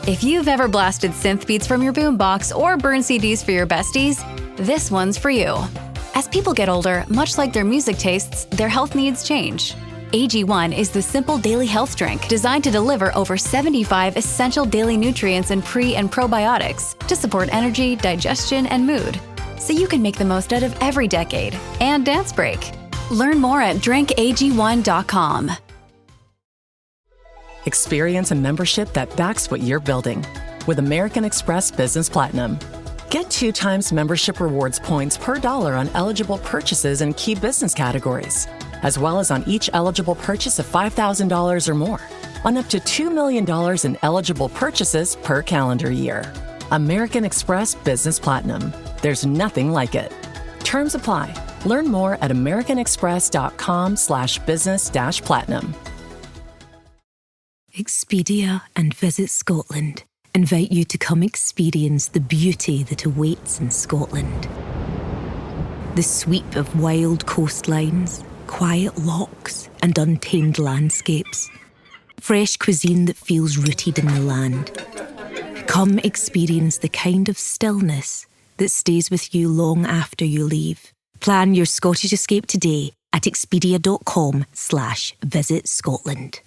If you've ever blasted synth beats from your boombox or burned CDs for your besties, this one's for you. As people get older, much like their music tastes, their health needs change. AG1 is the simple daily health drink designed to deliver over 75 essential daily nutrients and pre- and probiotics to support energy, digestion, and mood, so you can make the most out of every decade and dance break. Learn more at drinkag1.com. Experience a membership that backs what you're building with American Express Business Platinum. Get 2 times membership rewards points per dollar on eligible purchases in key business categories, as well as on each eligible purchase of $5,000 or more, on up to $2 million in eligible purchases per calendar year. American Express Business Platinum. There's nothing like it. Terms apply. Learn more at americanexpress.com/business-platinum. Expedia and Visit Scotland invite you to come experience the beauty that awaits in Scotland. The sweep of wild coastlines, quiet lochs, and untamed landscapes. Fresh cuisine that feels rooted in the land. Come experience the kind of stillness that stays with you long after you leave. Plan your Scottish escape today at expedia.com/Visit Scotland.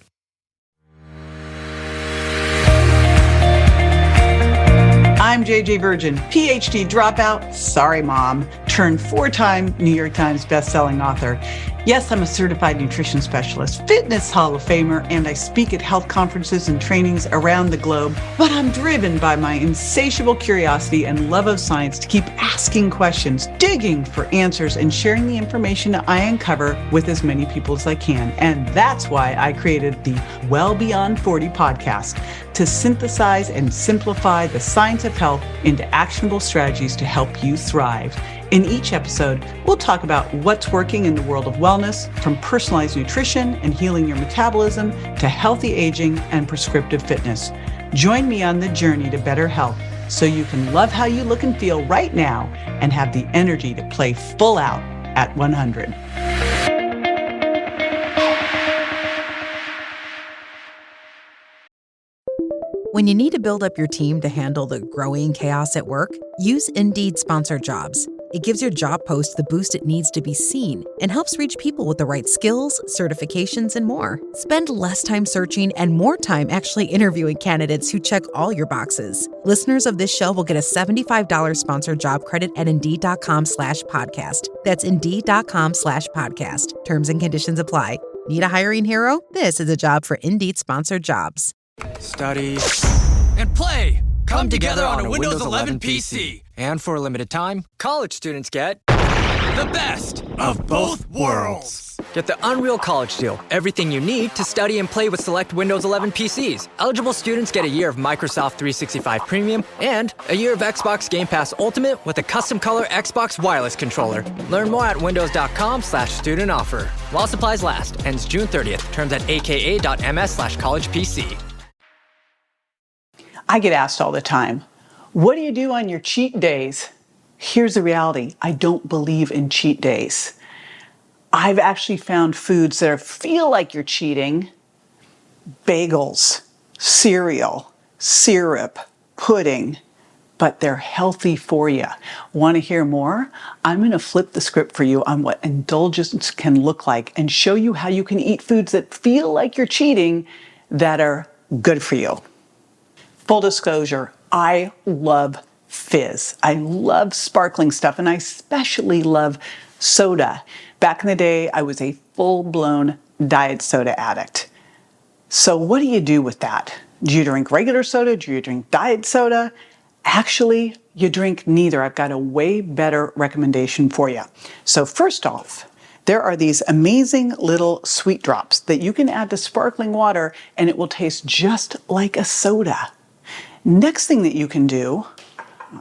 I'm JJ Virgin, PhD dropout, sorry mom, turned 4-time New York Times bestselling author. Yes, I'm a certified nutrition specialist, fitness Hall of Famer, and I speak at health conferences and trainings around the globe. But I'm driven by my insatiable curiosity and love of science to keep asking questions, digging for answers, and sharing the information I uncover with as many people as I can. And that's why I created the Well Beyond 40 podcast, to synthesize and simplify the science of health into actionable strategies to help you thrive. In each episode, we'll talk about what's working in the world of wellness, from personalized nutrition and healing your metabolism to healthy aging and prescriptive fitness. Join me on the journey to better health so you can love how you look and feel right now and have the energy to play full out at 100. When you need to build up your team to handle the growing chaos at work, use Indeed Sponsored Jobs. It gives your job post the boost it needs to be seen and helps reach people with the right skills, certifications, and more. Spend less time searching and more time actually interviewing candidates who check all your boxes. Listeners of this show will get a $75 sponsored job credit at Indeed.com/podcast. That's Indeed.com/podcast. Terms and conditions apply. Need a hiring hero? This is a job for Indeed Sponsored Jobs. Study and play come together on a Windows 11 PC. And for a limited time, college students get the best of both worlds. Get the Unreal College Deal. Everything you need to study and play with select Windows 11 PCs. Eligible students get a year of Microsoft 365 Premium and a year of Xbox Game Pass Ultimate with a custom color Xbox wireless controller. Learn more at windows.com/student offer. While supplies last. Ends June 30th. Terms at aka.ms/collegepc. I get asked all the time, what do you do on your cheat days? Here's the reality. I don't believe in cheat days. I've actually found foods that feel like you're cheating: bagels, cereal, syrup, pudding, but they're healthy for you. Want to hear more? I'm going to flip the script for you on what indulgence can look like and show you how you can eat foods that feel like you're cheating that are good for you. Full disclosure, I love fizz. I love sparkling stuff, and I especially love soda. Back in the day, I was a full-blown diet soda addict. So what do you do with that? Do you drink regular soda? Do you drink diet soda? Actually, you drink neither. I've got a way better recommendation for you. So first off, there are these amazing little sweet drops that you can add to sparkling water, and it will taste just like a soda. Next thing that you can do,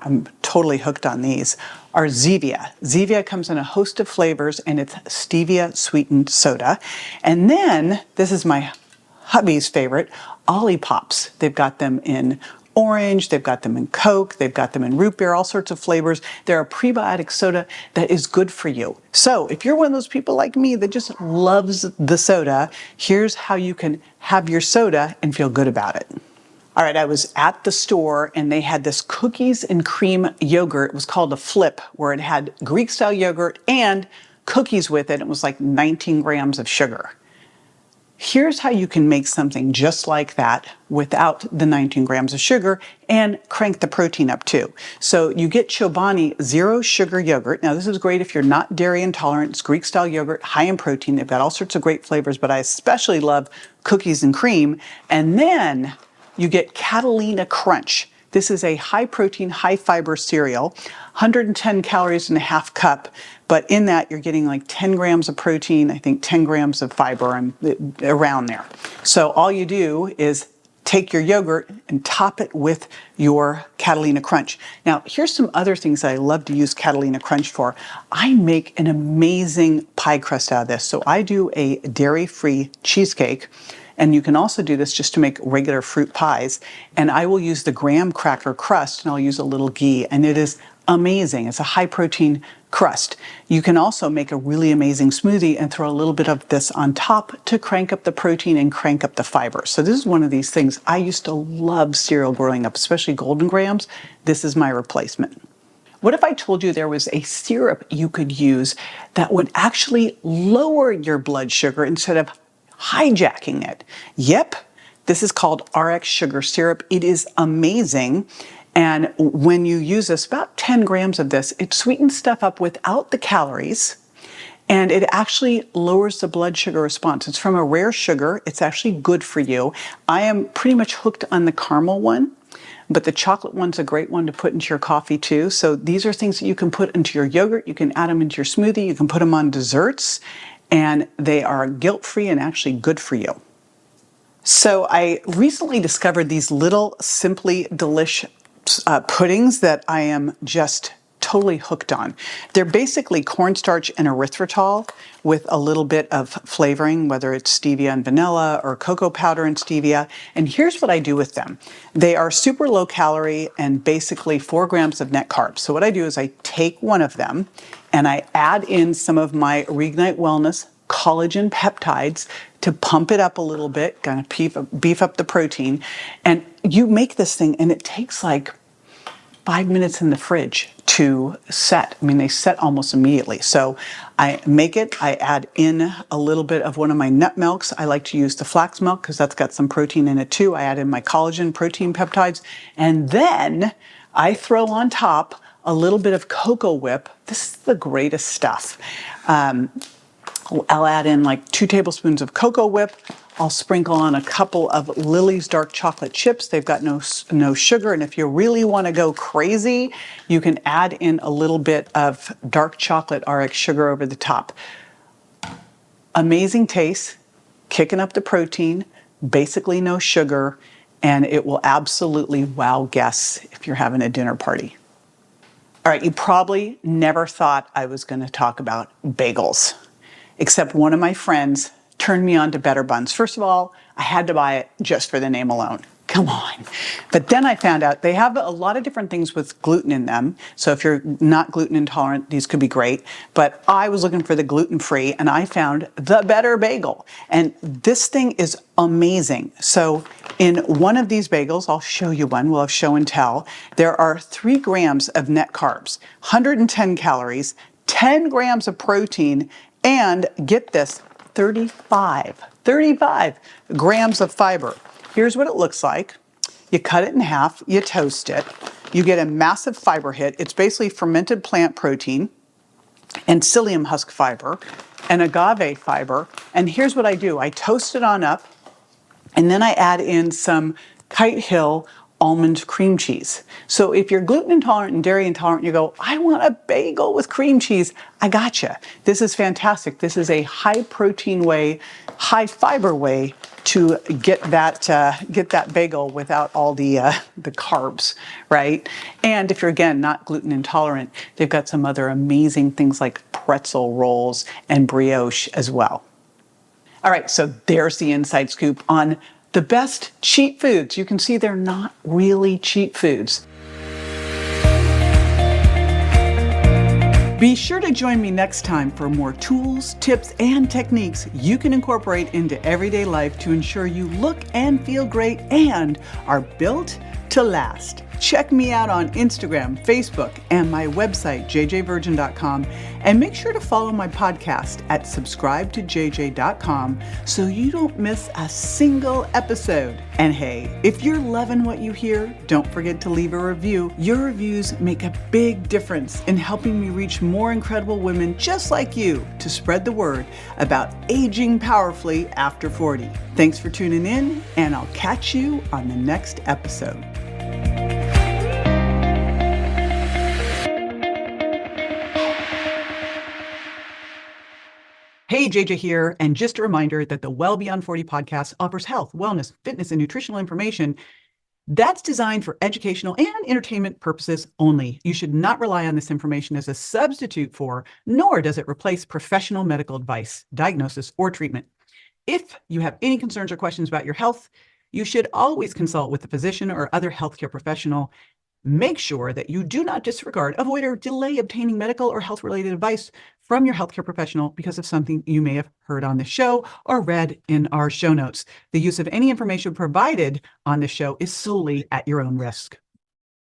I'm totally hooked on these, are Zevia. Zevia comes in a host of flavors, and it's stevia-sweetened soda. And then, this is my hubby's favorite, Olippops. They've got them in orange, they've got them in Coke, they've got them in root beer, all sorts of flavors. They're a prebiotic soda that is good for you. So if you're one of those people like me that just loves the soda, here's how you can have your soda and feel good about it. All right, I was at the store and they had this cookies and cream yogurt. It was called a flip, where it had Greek style yogurt and cookies with it. It was like 19 grams of sugar. Here's how you can make something just like that without the 19 grams of sugar and crank the protein up too. So you get Chobani zero sugar yogurt. Now this is great if you're not dairy intolerant. It's Greek style yogurt, high in protein. They've got all sorts of great flavors, but I especially love cookies and cream. And then you get Catalina Crunch. This is a high protein, high fiber cereal, 110 calories in a half cup, but in that you're getting like 10 grams of protein, I think 10 grams of fiber, and around there. So all you do is take your yogurt and top it with your Catalina Crunch. Now, here's some other things that I love to use Catalina Crunch for. I make an amazing pie crust out of this. So I do a dairy-free cheesecake. And you can also do this just to make regular fruit pies. And I will use the graham cracker crust, and I'll use a little ghee, and it is amazing. It's a high protein crust. You can also make a really amazing smoothie and throw a little bit of this on top to crank up the protein and crank up the fiber. So this is one of these things. I used to love cereal growing up, especially Golden Grahams. This is my replacement. What if I told you there was a syrup you could use that would actually lower your blood sugar instead of hijacking it? Yep, this is called RX sugar syrup. It is amazing. And when you use this, about 10 grams of this, it sweetens stuff up without the calories, and it actually lowers the blood sugar response. It's from a rare sugar. It's actually good for you. I am pretty much hooked on the caramel one, but the chocolate one's a great one to put into your coffee too. So these are things that you can put into your yogurt. You can add them into your smoothie. You can put them on desserts. And they are guilt-free and actually good for you. So I recently discovered these little Simply Delish puddings that I am just totally hooked on. They're basically cornstarch and erythritol with a little bit of flavoring, whether it's stevia and vanilla or cocoa powder and stevia. And here's what I do with them. They are super low calorie and basically 4 grams of net carbs. So what I do is I take one of them and I add in some of my Reignite Wellness collagen peptides to pump it up a little bit, kind of beef up the protein. And you make this thing and it takes like 5 minutes in the fridge to set. I mean, they set almost immediately. So I make it, I add in a little bit of one of my nut milks. I like to use the flax milk because that's got some protein in it too. I add in my collagen protein peptides. And then I throw on top a little bit of cocoa whip. This is the greatest stuff. I'll add in like 2 tablespoons of cocoa whip. I'll sprinkle on a couple of Lily's dark chocolate chips. They've got no sugar. And if you really want to go crazy, you can add in a little bit of dark chocolate RX sugar over the top. Amazing taste, kicking up the protein, basically no sugar, and it will absolutely wow guests if you're having a dinner party. All right, you probably never thought I was going to talk about bagels, except one of my friends turned me on to Better Buns. First of all, I had to buy it just for the name alone. Come on. But then I found out they have a lot of different things with gluten in them. So if you're not gluten intolerant, these could be great. But I was looking for the gluten-free and I found the Better Bagel. And this thing is amazing. So in one of these bagels, I'll show you one, we'll have show and tell, there are 3 grams of net carbs, 110 calories, 10 grams of protein, and get this, 35 grams of fiber. Here's what it looks like. You cut it in half, you toast it, you get a massive fiber hit. It's basically fermented plant protein and psyllium husk fiber and agave fiber. And here's what I do. I toast it on up and then I add in some Kite Hill almond cream cheese. So if you're gluten intolerant and dairy intolerant, you go, I want a bagel with cream cheese. I gotcha. This is fantastic. This is a high protein way, high fiber way to get that bagel without all the carbs, right? And if you're again not gluten intolerant, they've got some other amazing things like pretzel rolls and brioche as well. All right, so there's the inside scoop on the best cheat foods. You can see they're not really cheat foods. Be sure to join me next time for more tools, tips, and techniques you can incorporate into everyday life to ensure you look and feel great and are built to last. Check me out on Instagram, Facebook, and my website, jjvirgin.com, and make sure to follow my podcast at subscribetojj.com so you don't miss a single episode. And hey, if you're loving what you hear, don't forget to leave a review. Your reviews make a big difference in helping me reach more incredible women just like you to spread the word about aging powerfully after 40. Thanks for tuning in, and I'll catch you on the next episode. Hey, JJ here, and just a reminder that the Well Beyond 40 podcast offers health, wellness, fitness, and nutritional information that's designed for educational and entertainment purposes only. You should not rely on this information as a substitute for, nor does it replace professional medical advice, diagnosis, or treatment. If you have any concerns or questions about your health, you should always consult with a physician or other healthcare professional. Make sure that you do not disregard, avoid, or delay obtaining medical or health-related advice from your healthcare professional because of something you may have heard on the show or read in our show notes. The use of any information provided on the show is solely at your own risk.